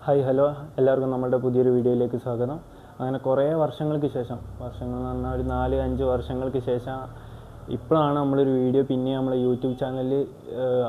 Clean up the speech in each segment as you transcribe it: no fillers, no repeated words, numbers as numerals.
Hi hello എല്ലാവർക്കും നമ്മുടെ പുതിയൊരു വീഡിയോയിലേക്ക് സ്വാഗതം. അങ്ങനെ കുറേ വർഷങ്ങൾക്ക് ശേഷം, വർഷങ്ങൾ എന്ന് പറഞ്ഞാൽ ഒരു 4-5 വർഷങ്ങൾക്ക് ശേഷം ഇപ്പോഴാണ് നമ്മളൊരു വീഡിയോ പിന്നെ നമ്മൾ യൂട്യൂബ് ചാനലിൽ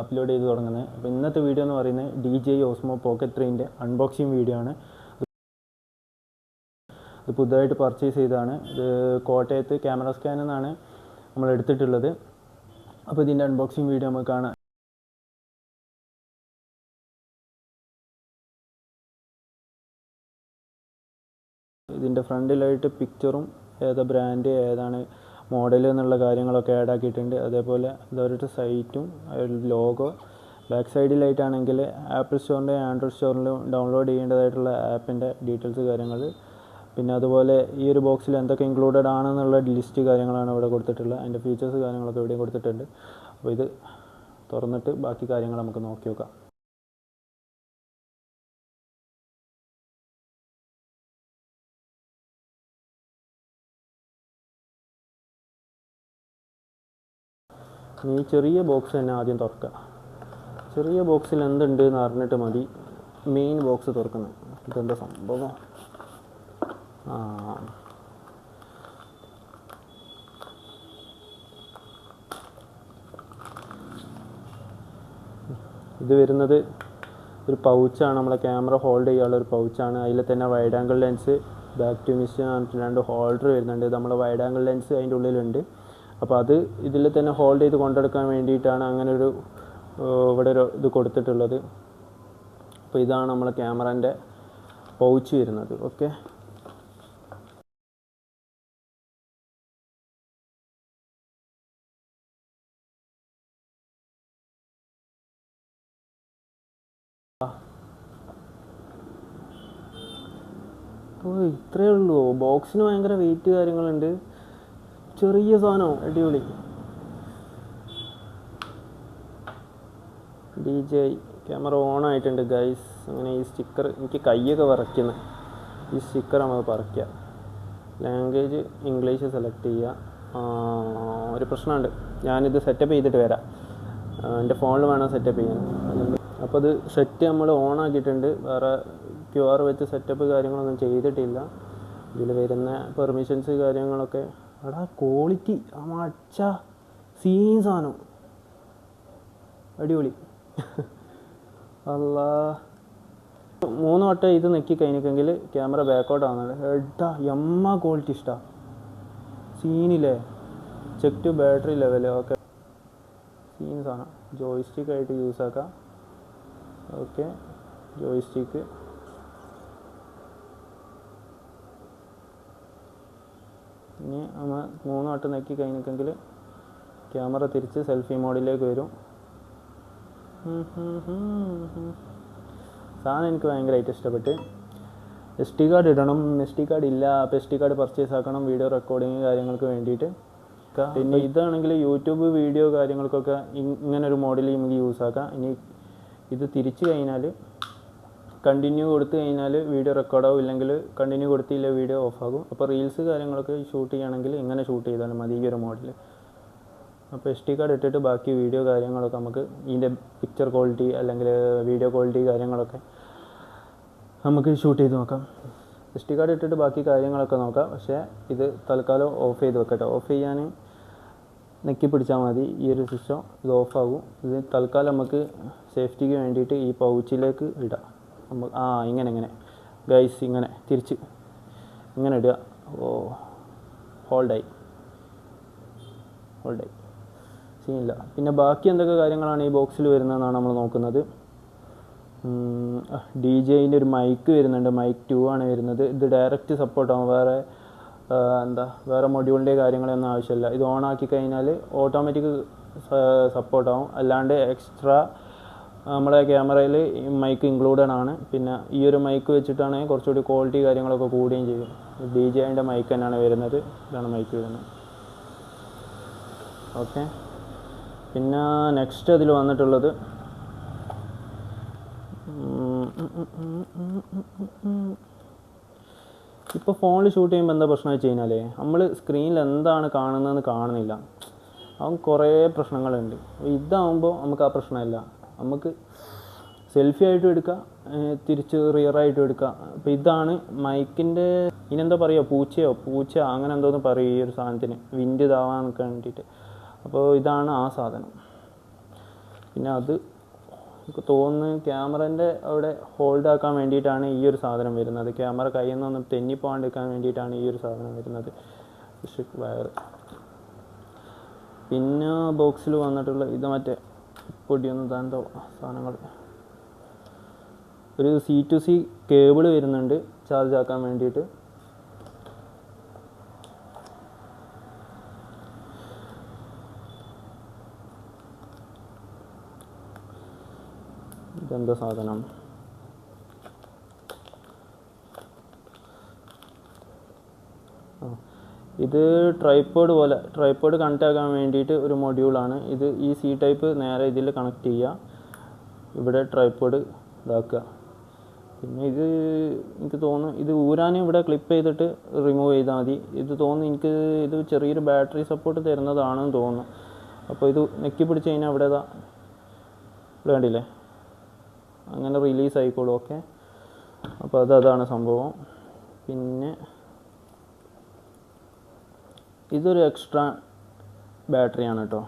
അപ്ലോഡ് ചെയ്ത് തുടങ്ങുന്നത്. അപ്പോൾ ഇന്നത്തെ വീഡിയോ എന്ന് പറയുന്നത് DJI Osmo Pocket 3ൻ്റെ അൺബോക്സിങ് വീഡിയോ ആണ്. ഇത് പുതുതായിട്ട് പർച്ചേസ് ചെയ്തതാണ്. ഇത് കോട്ടയത്ത് ക്യാമറ സ്കാനിൽ നിന്നാണ് നമ്മൾ എടുത്തിട്ടുള്ളത്. അപ്പോൾ ഇതിൻ്റെ അൺബോക്സിങ് വീഡിയോ നമുക്ക് കാണാം. ഇതിൻ്റെ ഫ്രണ്ടിലായിട്ട് പിക്ചറും ഏതാ ബ്രാൻഡ് ഏതാണ് മോഡൽ എന്നുള്ള കാര്യങ്ങളൊക്കെ ആഡ് ആക്കിയിട്ടുണ്ട്. അതേപോലെ ഇതൊരു സൈറ്റും ലോഗോ. ബാക്ക് സൈഡിലായിട്ടാണെങ്കിൽ ആപ്പിൾ സ്റ്റോറിൻ്റെ ആൻഡ്രോയിഡ് സ്റ്റോറിലും ഡൗൺലോഡ് ചെയ്യേണ്ടതായിട്ടുള്ള ആപ്പിൻ്റെ ഡീറ്റെയിൽസ് കാര്യങ്ങൾ. പിന്നെ അതുപോലെ ഈ ഒരു ബോക്സിൽ എന്തൊക്കെ ഇൻക്ലൂഡഡ് ആണെന്നുള്ള ലിസ്റ്റ് കാര്യങ്ങളാണ് ഇവിടെ കൊടുത്തിട്ടുള്ളത്. അതിൻ്റെ ഫീച്ചേഴ്സ് കാര്യങ്ങളൊക്കെ ഇവിടെ കൊടുത്തിട്ടുണ്ട്. അപ്പോൾ ഇത് തുറന്നിട്ട് ബാക്കി കാര്യങ്ങൾ നമുക്ക് നോക്കി നോക്കാം. ഈ ചെറിയ ബോക്സ് തന്നെ ആദ്യം തുറക്കുക. ചെറിയ ബോക്സിൽ എന്തുണ്ട് എന്ന് അറിഞ്ഞിട്ട് മതി മെയിൻ ബോക്സ് തുറക്കുന്നത്. ഇതെന്താ സംഭവം? ഇത് വരുന്നത് ഒരു പൗച്ചാണ്. നമ്മളെ ക്യാമറ ഹോൾഡ് ചെയ്യാനുള്ള ഒരു പൗച്ചാണ്. അതിൽ തന്നെ wide angle lens, back to mist പറഞ്ഞിട്ട് 2 ഹോൾഡർ വരുന്നുണ്ട്. നമ്മളെ വൈഡ് ആംഗിൾ ലെൻസ് അതിൻ്റെ ഉള്ളിലുണ്ട്. അപ്പോൾ അത് ഇതിൽ തന്നെ ഹോൾഡ് ചെയ്ത് കൊണ്ടെടുക്കാൻ വേണ്ടിയിട്ടാണ് അങ്ങനെ ഒരു ഇവിടെ ഒരു ഇത് കൊടുത്തിട്ടുള്ളത്. അപ്പോൾ ഇതാണ് നമ്മളെ ക്യാമറൻ്റെ പൗച്ച് വരുന്നത്. ഓക്കെ, ഇത്രയേ ഉള്ളൂ. ബോക്സിന് ഭയങ്കര വെയിറ്റ് കാര്യങ്ങളുണ്ട്. ചെറിയ സാധനം, അടിപൊളി. DJI ക്യാമറ ഓൺ ആയിട്ടുണ്ട് ഗൈസ്. അങ്ങനെ ഈ സ്റ്റിക്കർ, എനിക്ക് കൈയൊക്കെ വിറയ്ക്കുന്നു. ഈ സ്റ്റിക്കർ നമുക്ക് പറിക്കുക. ലാംഗ്വേജ് ഇംഗ്ലീഷ് സെലക്ട് ചെയ്യുക. ഒരു പ്രശ്നമുണ്ട്, ഞാനിത് സെറ്റപ്പ് ചെയ്തിട്ട് വരാം. എൻ്റെ ഫോണിൽ വേണം സെറ്റപ്പ് ചെയ്യാൻ. അപ്പോൾ ഇത് സെറ്റ് നമ്മൾ ഓൺ ആക്കിയിട്ടുണ്ട്. വേറെ QR വെച്ച് സെറ്റപ്പ് കാര്യങ്ങളൊന്നും ചെയ്തിട്ടില്ല. ഇതിൽ വരുന്ന പെർമിഷൻസ് കാര്യങ്ങളൊക്കെ എടാ ക്വാളിറ്റി മച്ച സീൻ സാധനം, അടിപൊളി. അല്ലാ, 3 വട്ടം ഇത് നെക്കി കഴിഞ്ഞെങ്കിൽ ക്യാമറ ബാക്കൗട്ട് ആവുന്നുണ്ട്. എടാ എമ്മ ക്വാളിറ്റി ഇഷ്ടമാണ്, സീനില്ലേ. Check to battery level. Okay, scene സാധനം. ജോയിസ്റ്റിക്ക് ആയിട്ട് യൂസ് ആക്കാം. Okay, joystick. ഇനി നമ്മൾ 3 വട്ടം നെക്കി കഴിഞ്ഞെങ്കിൽ ക്യാമറ തിരിച്ച് സെൽഫി മോഡിലേക്ക് വരും. സാധനം എനിക്ക് ഭയങ്കരമായിട്ട് ഇഷ്ടപ്പെട്ട്. SD കാർഡ് ഇടണം. SD കാർഡ് ഇല്ല. അപ്പോൾ SD കാർഡ് പർച്ചേസ് ആക്കണം വീഡിയോ റെക്കോർഡിങ് കാര്യങ്ങൾക്ക് വേണ്ടിയിട്ട്. പിന്നെ ഇതാണെങ്കിൽ യൂട്യൂബ് വീഡിയോ കാര്യങ്ങൾക്കൊക്കെ ഇങ്ങനൊരു മോഡൽ നമുക്ക് യൂസ് ആക്കാം. ഇനി ഇത് തിരിച്ച് കഴിഞ്ഞാൽ കണ്ടിന്യൂ കൊടുത്തു കഴിഞ്ഞാൽ വീഡിയോ റെക്കോർഡാവും, ഇല്ലെങ്കിൽ കണ്ടിന്യൂ കൊടുത്തില്ല വീഡിയോ ഓഫാകും. അപ്പോൾ റീൽസ് കാര്യങ്ങളൊക്കെ ഷൂട്ട് ചെയ്യുകയാണെങ്കിൽ ഇങ്ങനെ ഷൂട്ട് ചെയ്താലും മതി ഈ ഒരു മോഡൽ. അപ്പോൾ SD കാർഡ് ഇട്ടിട്ട് ബാക്കി വീഡിയോ കാര്യങ്ങളൊക്കെ നമുക്ക് ഇതിൻ്റെ പിക്ചർ ക്വാളിറ്റി അല്ലെങ്കിൽ വീഡിയോ ക്വാളിറ്റി കാര്യങ്ങളൊക്കെ നമുക്ക് ഷൂട്ട് ചെയ്ത് നോക്കാം. SD കാർഡ് ഇട്ടിട്ട് ബാക്കി കാര്യങ്ങളൊക്കെ നോക്കാം. പക്ഷേ ഇത് തൽക്കാലം ഓഫ് ചെയ്ത് വെക്കട്ടെ. ഓഫ് ചെയ്യാൻ നെക്കി പിടിച്ചാൽ മതി ഈ ഒരു സിസ്റ്റം. ഇത് ഓഫാകും. ഇത് തൽക്കാലം നമുക്ക് സേഫ്റ്റിക്ക് വേണ്ടിയിട്ട് ഈ പൗച്ചിലേക്ക് ഇടാം. ഇങ്ങനെ ഗൈസ്, ഇങ്ങനെ തിരിച്ച് ഇങ്ങനെ ഇടുക. ഹോൾഡായി സീനില്ല. പിന്നെ ബാക്കി എന്തൊക്കെ കാര്യങ്ങളാണ് ഈ ബോക്സിൽ വരുന്നതെന്നാണ് നമ്മൾ നോക്കുന്നത്. DJIൻ്റെ ഒരു മൈക്ക് വരുന്നുണ്ട്. മൈക്ക് 2 ആണ് വരുന്നത്. ഇത് ഡയറക്റ്റ് സപ്പോർട്ടാവും. വേറെ മൊഡ്യൂളിൻ്റെ കാര്യങ്ങളൊന്നും ആവശ്യമില്ല. ഇത് ഓൺ ആക്കി കഴിഞ്ഞാൽ ഓട്ടോമാറ്റിക് സപ്പോർട്ടാവും. അല്ലാണ്ട് എക്സ്ട്രാ നമ്മളെ ക്യാമറയിൽ മൈക്ക് ഇൻക്ലൂഡഡ് ആണ്. പിന്നെ ഈ ഒരു മൈക്ക് വെച്ചിട്ടാണ് കുറച്ചുകൂടി ക്വാളിറ്റി കാര്യങ്ങളൊക്കെ കൂടുകയും ചെയ്യും. DJIൻ്റെ മൈക്ക് തന്നെയാണ് വരുന്നത്. ഇതാണ് മൈക്ക് വരുന്നത്. ഓക്കെ, പിന്നെ നെക്സ്റ്റ് അതിൽ വന്നിട്ടുള്ളത് ഇപ്പോൾ ഫോണിൽ ഷൂട്ട് ചെയ്യുമ്പോൾ എന്താ പ്രശ്നം വെച്ച് കഴിഞ്ഞാൽ നമ്മൾ സ്ക്രീനിൽ എന്താണ് കാണുന്നതെന്ന് കാണുന്നില്ല. കുറേ പ്രശ്നങ്ങളുണ്ട്. ഇതാകുമ്പോൾ നമുക്ക് ആ പ്രശ്നമില്ല. നമുക്ക് സെൽഫി ആയിട്ടും എടുക്കുക, തിരിച്ച് റിയറായിട്ടും എടുക്കുക. അപ്പോൾ ഇതാണ് മൈക്കിൻ്റെ, ഇനെന്താ പറയുക, പൂച്ച അങ്ങനെ എന്തോന്ന് പറയും ഈ ഒരു സാധനത്തിന്, വിൻഡ് ഇതാവാൻ വേണ്ടിയിട്ട്. അപ്പോൾ ഇതാണ് ആ സാധനം. പിന്നെ അത് എനിക്ക് തോന്നുന്നു ക്യാമറേൻ്റെ അവിടെ ഹോൾഡ് ആക്കാൻ വേണ്ടിയിട്ടാണ് ഈ ഒരു സാധനം വരുന്നത്. ക്യാമറ കയ്യിൽ നിന്നൊന്നും തെന്നിപ്പോകാണ്ടിരിക്കാൻ വേണ്ടിയിട്ടാണ് ഈ ഒരു സാധനം വരുന്നത്, വയർ. പിന്നെ ബോക്സിൽ വന്നിട്ടുള്ള ഇത് മറ്റേ പൊടിയൊന്നും താന്തോ സാധനങ്ങൾ, ഒരു C2C കേബിൾ വരുന്നുണ്ട് ചാർജ് ആക്കാൻ വേണ്ടിയിട്ട്. ഇതെന്താ സാധനം, ഇത് ട്രൈപ്പോഡ് കണക്ട് ആക്കാൻ വേണ്ടിയിട്ട് ഒരു മൊഡ്യൂളാണ് ഇത്. ഈ C ടൈപ്പ് നേരെ ഇതിൽ കണക്ട് ചെയ്യുക, ഇവിടെ ട്രൈപ്പോഡ് ഇതാക്കുക. പിന്നെ ഇത് എനിക്ക് തോന്നുന്നു ഇത് ഊരാനും ഇവിടെ ക്ലിപ്പ് ചെയ്തിട്ട് റിമൂവ് ചെയ്താൽ മതി. ഇത് തോന്നുന്നു എനിക്ക് ഇത് ചെറിയൊരു ബാറ്ററി സപ്പോർട്ട് തരുന്നതാണെന്ന് തോന്നുന്നു. അപ്പോൾ ഇത് നെക്കി പിടിച്ച് കഴിഞ്ഞാൽ ഇവിടെ ഇവിടെ കണ്ടില്ലേ, അങ്ങനെ റിലീസ് ആയിക്കോളും. ഓക്കെ, അപ്പോൾ അതാണ് സംഭവം. പിന്നെ ഇതൊരു എക്സ്ട്രാ ബാറ്ററിയാണ് കേട്ടോ,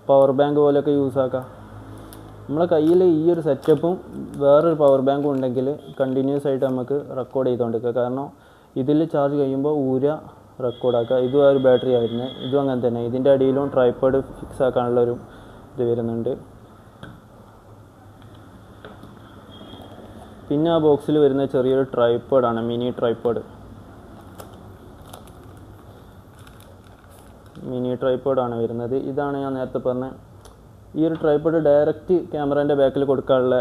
പവർ ബാങ്ക് പോലെയൊക്കെ യൂസ് ആക്കാം. നമ്മളെ കയ്യിൽ ഈ ഒരു സെറ്റപ്പും വേറൊരു പവർ ബാങ്കും ഉണ്ടെങ്കിൽ കണ്ടിന്യൂസ് ആയിട്ട് നമുക്ക് റെക്കോർഡ് ചെയ്തുകൊണ്ടിരിക്കുക. കാരണം ഇതിൽ ചാർജ് കഴിയുമ്പോൾ റെക്കോർഡാക്കുക. ഇതും ആ ഒരു ബാറ്ററി ആയിരുന്നു, ഇതും അങ്ങനെ തന്നെ. ഇതിൻ്റെ അടിയിലും ട്രൈപ്പോഡ് ഫിക്സ് ആക്കാനുള്ളൊരു ഇത് വരുന്നുണ്ട്. പിന്നെ ആ ബോക്സിൽ വരുന്ന ചെറിയൊരു ട്രൈപ്പോഡാണ്, മിനി ട്രൈപ്പോഡാണ് വരുന്നത്. ഇതാണ് ഞാൻ നേരത്തെ പറഞ്ഞ ഈ ഒരു ട്രൈപ്പോഡ് ഡയറക്റ്റ് ക്യാമറേൻ്റെ ബാക്കിൽ കൊടുക്കാനുള്ള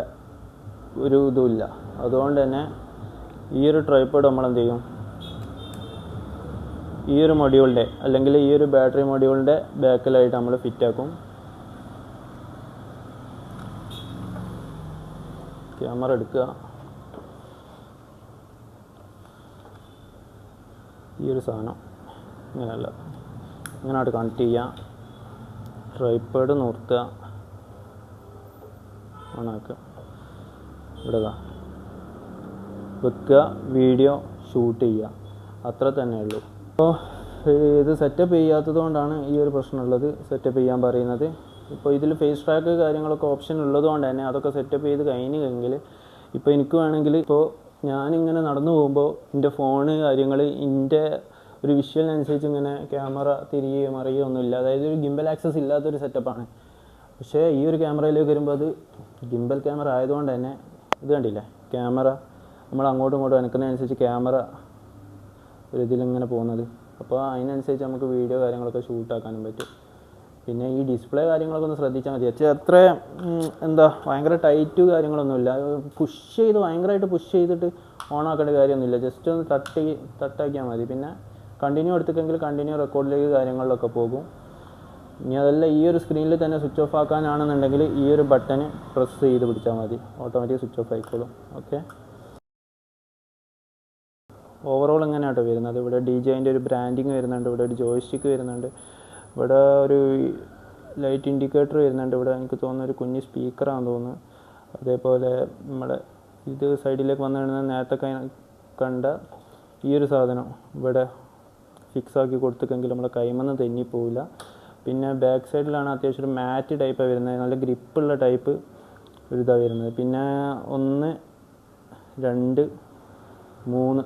ഒരു ഇതുമില്ല. അതുകൊണ്ട് തന്നെ ഈ ഒരു ട്രൈപ്പോഡ് നമ്മളെന്ത് ചെയ്യും, ഈ ഒരു മൊഡ്യൂളിൻ്റെ അല്ലെങ്കിൽ ഈ ഒരു ബാറ്ററി മൊഡ്യൂളിൻ്റെ ബാക്കിലായിട്ട് നമ്മൾ ഫിറ്റാക്കും. ക്യാമറ എടുക്കുക, ഈ ഒരു സാധനം ഇങ്ങനെയായിട്ട് കണക്ട് ചെയ്യുക, ട്രൈപ്പോഡ് നിർത്തുക, ഓണാക്കുക, ഇവിടെ വെക്കുക, വീഡിയോ ഷൂട്ട് ചെയ്യുക, അത്ര തന്നെ ഉള്ളൂ. അപ്പോൾ ഇത് സെറ്റപ്പ് ചെയ്യാത്തത് കൊണ്ടാണ് ഈ ഒരു പ്രശ്നമുള്ളത്, സെറ്റപ്പ് ചെയ്യാൻ പറയുന്നത്. ഇപ്പോൾ ഇതിൽ ഫേസ് ട്രാക്ക് കാര്യങ്ങളൊക്കെ ഓപ്ഷൻ ഉള്ളതുകൊണ്ട് തന്നെ അതൊക്കെ സെറ്റപ്പ് ചെയ്ത് കഴിഞ്ഞെങ്കിൽ ഇപ്പോൾ എനിക്ക് വേണമെങ്കിൽ ഇപ്പോൾ ഞാനിങ്ങനെ നടന്നു പോകുമ്പോൾ എൻ്റെ ഫോണ് കാര്യങ്ങൾ എൻ്റെ ഒരു വിഷ്വലിനനുസരിച്ച് ഇങ്ങനെ ക്യാമറ തിരികെ മറിയുകയോ ഒന്നുമില്ല. അതായത് ഒരു ഗിംബൽ ആക്സസ് ഇല്ലാത്തൊരു സെറ്റപ്പാണ്. പക്ഷേ ഈ ഒരു ക്യാമറയിലേക്ക് വരുമ്പോൾ അത് ഗിംബൽ ക്യാമറ ആയതുകൊണ്ട് തന്നെ ഇത് കണ്ടില്ലേ, ക്യാമറ നമ്മൾ അങ്ങോട്ടും ഇങ്ങോട്ടും അനക്കുന്നതനുസരിച്ച് ക്യാമറ ഒരു ഇതിലിങ്ങനെ പോകുന്നത്. അപ്പോൾ അതിനനുസരിച്ച് നമുക്ക് വീഡിയോ കാര്യങ്ങളൊക്കെ ഷൂട്ടാക്കാനും പറ്റും. പിന്നെ ഈ ഡിസ്പ്ലേ കാര്യങ്ങളൊക്കെ ഒന്ന് ശ്രദ്ധിച്ചാൽ മതി. അത്ര ഭയങ്കര ടൈറ്റ് കാര്യങ്ങളൊന്നുമില്ല. ഭയങ്കരമായിട്ട് പുഷ് ചെയ്തിട്ട് ഓണാക്കേണ്ട കാര്യമൊന്നുമില്ല. ജസ്റ്റ് ഒന്ന് തട്ടാക്കിയാൽ മതി. പിന്നെ കണ്ടിന്യൂ എടുത്തിട്ടെങ്കിൽ കണ്ടിന്യൂ റെക്കോർഡിലേക്ക് കാര്യങ്ങളിലൊക്കെ പോകും. ഇനി അതല്ല ഈ ഒരു സ്ക്രീനിൽ തന്നെ സ്വിച്ച് ഓഫ് ആക്കാനാണെന്നുണ്ടെങ്കിൽ ഈ ഒരു ബട്ടൺ പ്രസ് ചെയ്ത് പിടിച്ചാൽ മതി, ഓട്ടോമാറ്റിക് സ്വിച്ച് ഓഫ് ആയിക്കോളും. ഓക്കെ, ഓവറോൾ എങ്ങനെയാട്ടോ വരുന്നത്. ഇവിടെ DJIൻ്റെ ഒരു ബ്രാൻഡിങ് വരുന്നുണ്ട്, ഇവിടെ ഒരു ജോയ്സ്റ്റിക്ക് വരുന്നുണ്ട്, ഇവിടെ ഒരു ലൈറ്റ് ഇൻഡിക്കേറ്റർ വരുന്നുണ്ട്, ഇവിടെ എനിക്ക് തോന്നുന്ന ഒരു കുഞ്ഞ് സ്പീക്കറാണെന്ന് തോന്നുന്നു. അതേപോലെ നമ്മുടെ ഇത് സൈഡിലേക്ക് വന്നു നേരത്തെ കണ്ട ഈ ഒരു സാധനം ഇവിടെ ഫിക്സ് ആക്കി കൊടുത്തിട്ടെങ്കിൽ നമ്മളെ കൈമൊന്നും തെന്നിപ്പോവില്ല. പിന്നെ ബാക്ക് സൈഡിലാണ് അത്യാവശ്യം ഒരു മാറ്റ് ടൈപ്പാണ് വരുന്നത്, നല്ല ഗ്രിപ്പുള്ള ടൈപ്പ് ഒരു ഇതാണ് വരുന്നത്. പിന്നെ 1 2 3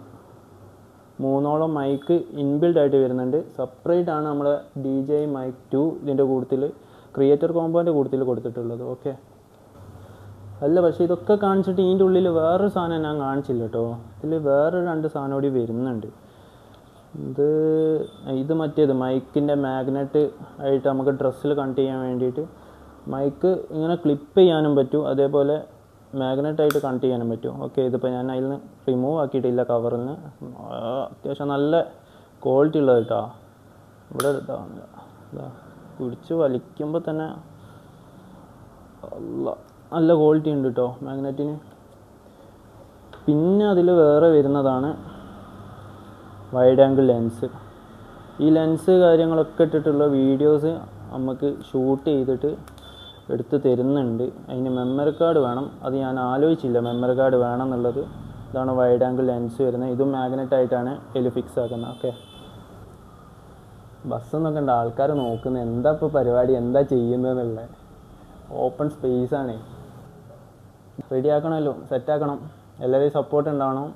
മൂന്നോളം മൈക്ക് ഇൻബിൽഡ് ആയിട്ട് വരുന്നുണ്ട്. സെപ്പറേറ്റ് ആണ് നമ്മളെ DJI Mic 2 ഇതിൻ്റെ കൂട്ടത്തിൽ ക്രിയേറ്റർ കോമ്പോൻ്റെ കൂട്ടത്തിൽ കൊടുത്തിട്ടുള്ളത്. ഓക്കെ, അല്ല പക്ഷേ ഇതൊക്കെ കാണിച്ചിട്ട് ഇതിൻ്റെ ഉള്ളിൽ വേറൊരു സാധനം ഞാൻ കാണിച്ചില്ല കേട്ടോ. ഇതിൽ വേറെ 2 സാധനം കൂടി വരുന്നുണ്ട്. ഇത് മറ്റേത് മൈക്കിൻ്റെ മാഗ്നറ്റ് ആയിട്ട് നമുക്ക് ഡ്രസ്സിൽ കണക്ട് ചെയ്യാൻ വേണ്ടിയിട്ട് മൈക്ക് ഇങ്ങനെ ക്ലിപ്പ് ചെയ്യാനും പറ്റും, അതേപോലെ മാഗ്നറ്റായിട്ട് കണക്ട് ചെയ്യാനും പറ്റും. ഓക്കെ, ഇതിപ്പോൾ ഞാൻ അതിൽ നിന്ന് റിമൂവ് ആക്കിയിട്ടില്ല കവറിൽ നിന്ന്. അത്യാവശ്യം നല്ല ക്വാളിറ്റി ഉള്ളത് കേട്ടോ. ഇവിടെ പിടിച്ച് വലിക്കുമ്പോൾ തന്നെ നല്ല ക്വാളിറ്റി ഉണ്ട് കേട്ടോ മാഗ്നറ്റിന്. പിന്നെ അതിൽ വേറെ വരുന്നതാണ് വൈഡ് ആംഗിൾ ലെൻസ്. ഈ ലെൻസ് കാര്യങ്ങളൊക്കെ ഇട്ടിട്ടുള്ള വീഡിയോസ് നമുക്ക് ഷൂട്ട് ചെയ്തിട്ട് എടുത്ത് തരുന്നുണ്ട്. അതിന് മെമ്മറി കാർഡ് വേണം. അത് ഞാൻ ആലോചിച്ചില്ല മെമ്മറി കാർഡ് വേണം എന്നുള്ളത്. ഇതാണ് വൈഡ് ആംഗിൾ ലെൻസ് വരുന്നത്. ഇതും മാഗ്നറ്റ് ആയിട്ടാണ് ഇതിൽ ഫിക്സ് ആക്കുന്നത്. ഓക്കെ, ബസ്സെന്നൊക്കെ ഉണ്ട് ആൾക്കാർ നോക്കുന്നത് എന്താ ഇപ്പോൾ പരിപാടി, എന്താ ചെയ്യുന്നതെന്നുള്ളത്. ഓപ്പൺ സ്പേസാണ്. റെഡി ആക്കണമല്ലോ, സെറ്റാക്കണം. എല്ലാവരെയും സപ്പോർട്ട് ഉണ്ടാവണം.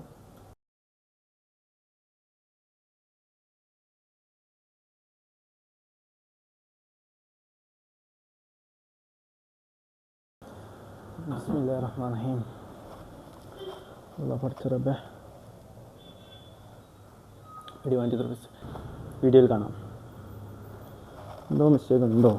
ബിസ്മില്ലാഹിർ റഹ്മാനിർ റഹീം. പഠിച്ചറബേ വീഡിയോയിൽ കാണാം. എന്തോ മിസ്റ്റേക്ക് ഉണ്ടോ?